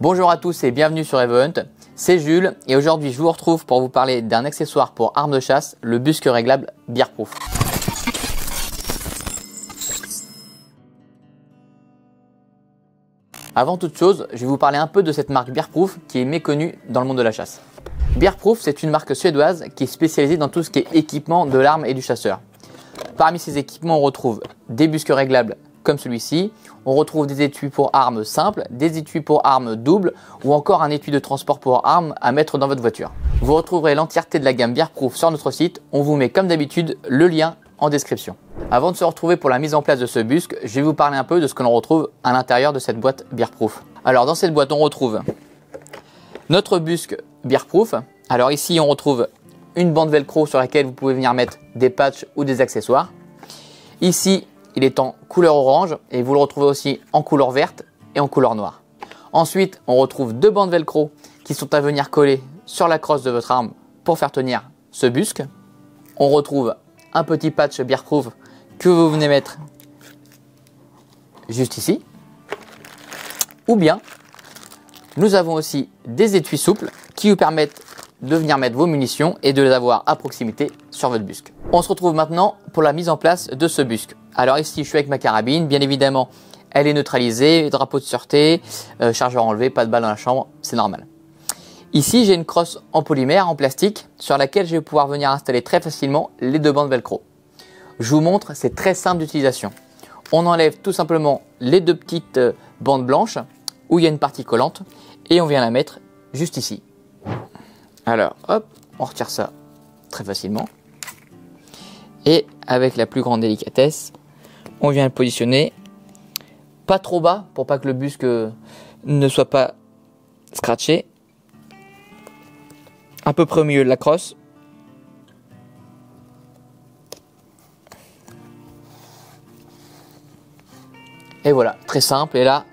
Bonjour à tous et bienvenue sur EvoHunt, c'est Jules et aujourd'hui je vous retrouve pour vous parler d'un accessoire pour armes de chasse, le busque réglable Bearproof. Avant toute chose, je vais vous parler un peu de cette marque Bearproof qui est méconnue dans le monde de la chasse. Bearproof, c'est une marque suédoise qui est spécialisée dans tout ce qui est équipement de l'arme et du chasseur. Parmi ces équipements, on retrouve des busques réglables comme celui-ci, on retrouve des étuis pour armes simples, des étuis pour armes doubles ou encore un étui de transport pour armes à mettre dans votre voiture. Vous retrouverez l'entièreté de la gamme Bearproof sur notre site, on vous met comme d'habitude le lien en description. Avant de se retrouver pour la mise en place de ce busque, je vais vous parler un peu de ce que l'on retrouve à l'intérieur de cette boîte Bearproof. Alors dans cette boîte on retrouve notre busque Bearproof. Alors ici on retrouve une bande velcro sur laquelle vous pouvez venir mettre des patchs ou des accessoires. Ici il est en couleur orange et vous le retrouvez aussi en couleur verte et en couleur noire. Ensuite on retrouve deux bandes velcro qui sont à venir coller sur la crosse de votre arme pour faire tenir ce busque. On retrouve un petit patch Bearproof que vous venez mettre juste ici. Ou bien nous avons aussi des étuis souples qui vous permettent de venir mettre vos munitions et de les avoir à proximité sur votre busque. On se retrouve maintenant pour la mise en place de ce busque. Alors ici je suis avec ma carabine, bien évidemment elle est neutralisée, drapeau de sûreté, chargeur enlevé, pas de balle dans la chambre, c'est normal. Ici j'ai une crosse en polymère, en plastique, sur laquelle je vais pouvoir venir installer très facilement les deux bandes velcro. Je vous montre, c'est très simple d'utilisation. On enlève tout simplement les deux petites bandes blanches où il y a une partie collante et on vient la mettre juste ici. Alors hop, on retire ça très facilement. Et avec la plus grande délicatesse, on vient le positionner pas trop bas pour pas que le busque ne soit pas scratché. À peu près au milieu de la crosse. Et voilà, très simple. Et là,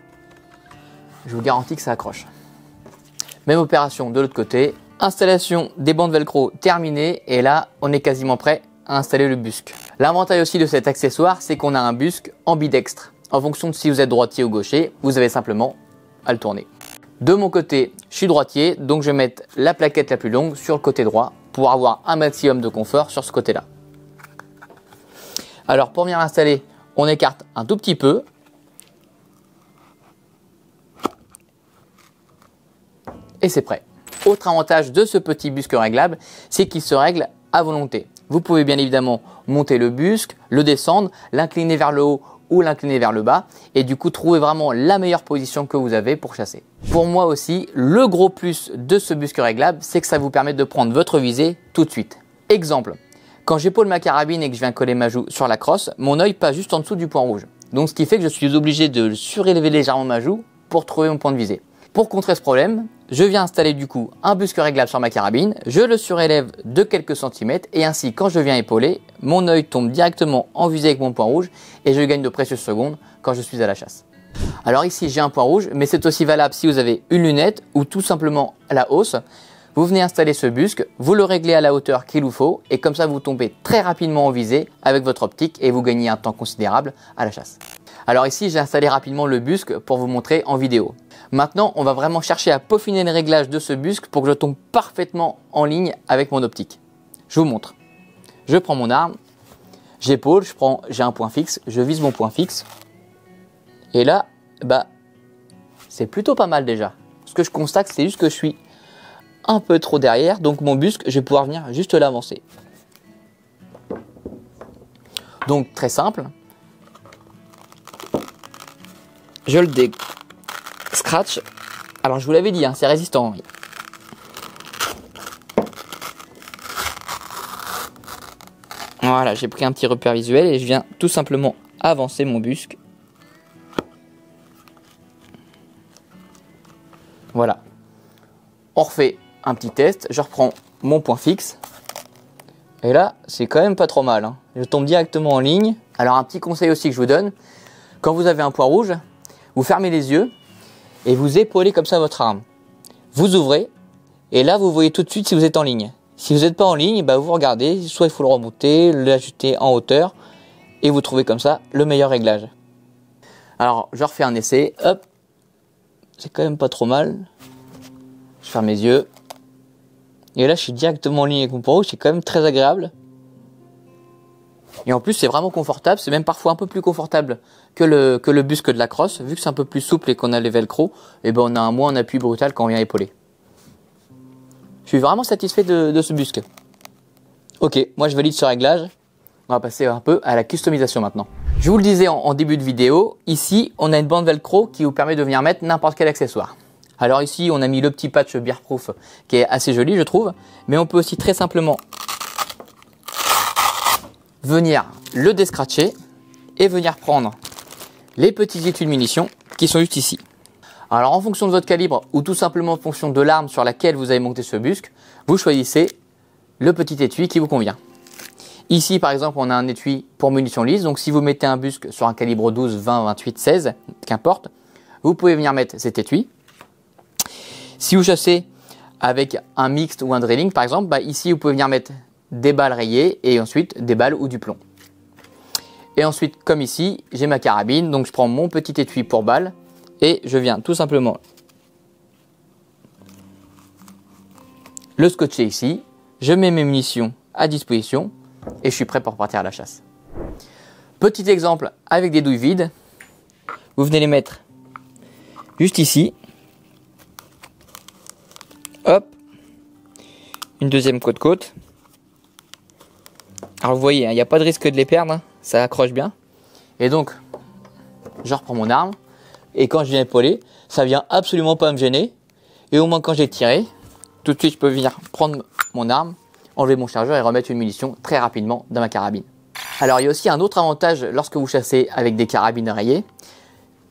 je vous garantis que ça accroche. Même opération de l'autre côté. Installation des bandes velcro terminée. Et là, on est quasiment prêt à installer le busque. L'avantage aussi de cet accessoire, c'est qu'on a un busque ambidextre. En fonction de si vous êtes droitier ou gaucher, vous avez simplement à le tourner. De mon côté, je suis droitier, donc je vais mettre la plaquette la plus longue sur le côté droit pour avoir un maximum de confort sur ce côté-là. Alors pour venir l'installer, on écarte un tout petit peu. Et c'est prêt. Autre avantage de ce petit busque réglable, c'est qu'il se règle à volonté. Vous pouvez bien évidemment monter le busque, le descendre, l'incliner vers le haut ou l'incliner vers le bas et du coup trouver vraiment la meilleure position que vous avez pour chasser. Pour moi aussi, le gros plus de ce busque réglable, c'est que ça vous permet de prendre votre visée tout de suite. Exemple, quand j'épaule ma carabine et que je viens coller ma joue sur la crosse, mon œil passe juste en dessous du point rouge. Donc ce qui fait que je suis obligé de surélever légèrement ma joue pour trouver mon point de visée. Pour contrer ce problème, je viens installer du coup un busque réglable sur ma carabine, je le surélève de quelques centimètres et ainsi quand je viens épauler, mon œil tombe directement en visée avec mon point rouge et je gagne de précieuses secondes quand je suis à la chasse. Alors ici j'ai un point rouge, mais c'est aussi valable si vous avez une lunette ou tout simplement à la hausse. Vous venez installer ce busque, vous le réglez à la hauteur qu'il vous faut et comme ça vous tombez très rapidement en visée avec votre optique et vous gagnez un temps considérable à la chasse. Alors ici j'ai installé rapidement le busque pour vous montrer en vidéo. Maintenant on va vraiment chercher à peaufiner les réglages de ce busque pour que je tombe parfaitement en ligne avec mon optique. Je vous montre. Je prends mon arme, j'épaule, j'ai un point fixe, je vise mon point fixe. Et là, c'est plutôt pas mal déjà. Ce que je constate, c'est juste que je suis un peu trop derrière, donc mon busque, je vais pouvoir venir juste l'avancer. Donc très simple. Je le scratch. Alors je vous l'avais dit, hein, c'est résistant. Voilà, j'ai pris un petit repère visuel et je viens tout simplement avancer mon busque. Voilà. On refait un petit test. Je reprends mon point fixe. Et là, c'est quand même pas trop mal, hein. Je tombe directement en ligne. Alors un petit conseil aussi que je vous donne. Quand vous avez un point rouge, vous fermez les yeux et vous épaulez comme ça votre arme. Vous ouvrez et là vous voyez tout de suite si vous êtes en ligne. Si vous n'êtes pas en ligne, vous regardez, soit il faut le remonter, l'ajouter en hauteur et vous trouvez comme ça le meilleur réglage. Alors je refais un essai, hop, c'est quand même pas trop mal. Je ferme mes yeux. Et là, je suis directement en ligne avec mon poids rouge, c'est quand même très agréable. Et en plus, c'est vraiment confortable, c'est même parfois un peu plus confortable que le busque de la crosse. Vu que c'est un peu plus souple et qu'on a les velcro, et ben on a un moins un appui brutal quand on vient épauler. Je suis vraiment satisfait de ce busque. Ok, moi je valide ce réglage. On va passer un peu à la customisation maintenant. Je vous le disais en début de vidéo, ici on a une bande velcro qui vous permet de venir mettre n'importe quel accessoire. Alors ici on a mis le petit patch Bearproof qui est assez joli je trouve, mais on peut aussi très simplement venir le descratcher et venir prendre les petits étuis de munitions qui sont juste ici. Alors en fonction de votre calibre ou tout simplement en fonction de l'arme sur laquelle vous avez monté ce busque, vous choisissez le petit étui qui vous convient. Ici par exemple on a un étui pour munitions lisses, donc si vous mettez un busque sur un calibre 12, 20, 28, 16, qu'importe, vous pouvez venir mettre cet étui. Si vous chassez avec un mixte ou un drilling par exemple, ici vous pouvez venir mettre des balles rayées et ensuite des balles ou du plomb. Et ensuite comme ici j'ai ma carabine, donc je prends mon petit étui pour balles et je viens tout simplement le scotcher ici, je mets mes munitions à disposition et je suis prêt pour partir à la chasse. Petit exemple avec des douilles vides, vous venez les mettre juste ici, hop, une deuxième côte-côte. Alors vous voyez, il n'y a pas de risque de les perdre, ça accroche bien. Et donc, je reprends mon arme et quand je viens épauler, ça vient absolument pas me gêner. Et au moins quand j'ai tiré, tout de suite je peux venir prendre mon arme, enlever mon chargeur et remettre une munition très rapidement dans ma carabine. Alors il y a aussi un autre avantage lorsque vous chassez avec des carabines rayées,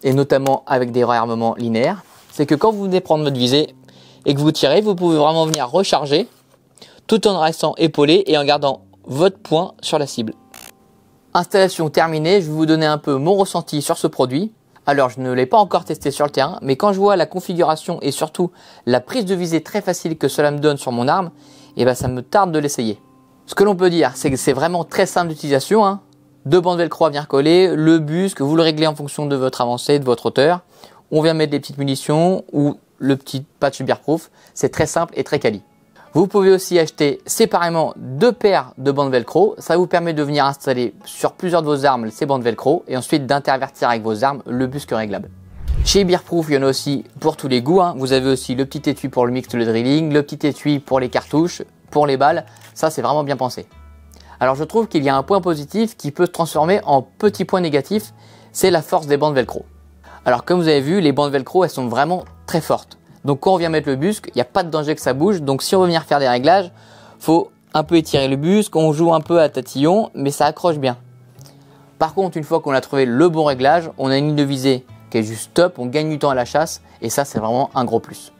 et notamment avec des réarmements linéaires, c'est que quand vous venez prendre votre visée et que vous tirez, vous pouvez vraiment venir recharger tout en restant épaulé et en gardant votre poing sur la cible. Installation terminée, je vais vous donner un peu mon ressenti sur ce produit. Alors je ne l'ai pas encore testé sur le terrain, mais quand je vois la configuration et surtout la prise de visée très facile que cela me donne sur mon arme, ça me tarde de l'essayer. Ce que l'on peut dire, c'est que c'est vraiment très simple d'utilisation. Deux bandes velcro à venir coller, le busque, vous le réglez en fonction de votre avancée, de votre hauteur. On vient mettre des petites munitions ou le petit patch Bearproof. C'est très simple et très quali. Vous pouvez aussi acheter séparément deux paires de bandes velcro. Ça vous permet de venir installer sur plusieurs de vos armes ces bandes velcro et ensuite d'intervertir avec vos armes le busque réglable. Chez Bearproof, il y en a aussi pour tous les goûts. Vous avez aussi le petit étui pour le mixte, le drilling, le petit étui pour les cartouches, pour les balles. Ça, c'est vraiment bien pensé. Alors, je trouve qu'il y a un point positif qui peut se transformer en petit point négatif. C'est la force des bandes velcro. Alors, comme vous avez vu, les bandes velcro, elles sont vraiment très fortes. Donc quand on vient mettre le busque, il n'y a pas de danger que ça bouge. Donc si on veut venir faire des réglages, faut un peu étirer le busque, on joue un peu à tatillon, mais ça accroche bien. Par contre, une fois qu'on a trouvé le bon réglage, on a une ligne de visée qui est juste top, on gagne du temps à la chasse et ça c'est vraiment un gros plus.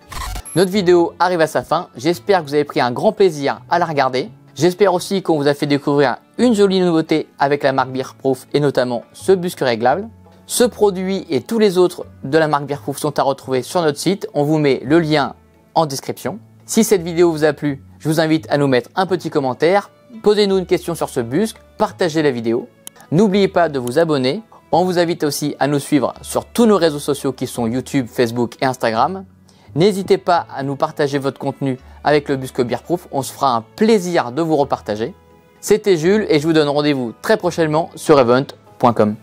Notre vidéo arrive à sa fin, j'espère que vous avez pris un grand plaisir à la regarder. J'espère aussi qu'on vous a fait découvrir une jolie nouveauté avec la marque Bearproof et notamment ce busque réglable. Ce produit et tous les autres de la marque Bearproof sont à retrouver sur notre site. On vous met le lien en description. Si cette vidéo vous a plu, je vous invite à nous mettre un petit commentaire. Posez-nous une question sur ce busque, partagez la vidéo. N'oubliez pas de vous abonner. On vous invite aussi à nous suivre sur tous nos réseaux sociaux qui sont YouTube, Facebook et Instagram. N'hésitez pas à nous partager votre contenu avec le busque Bearproof. On se fera un plaisir de vous repartager. C'était Jules et je vous donne rendez-vous très prochainement sur event.com.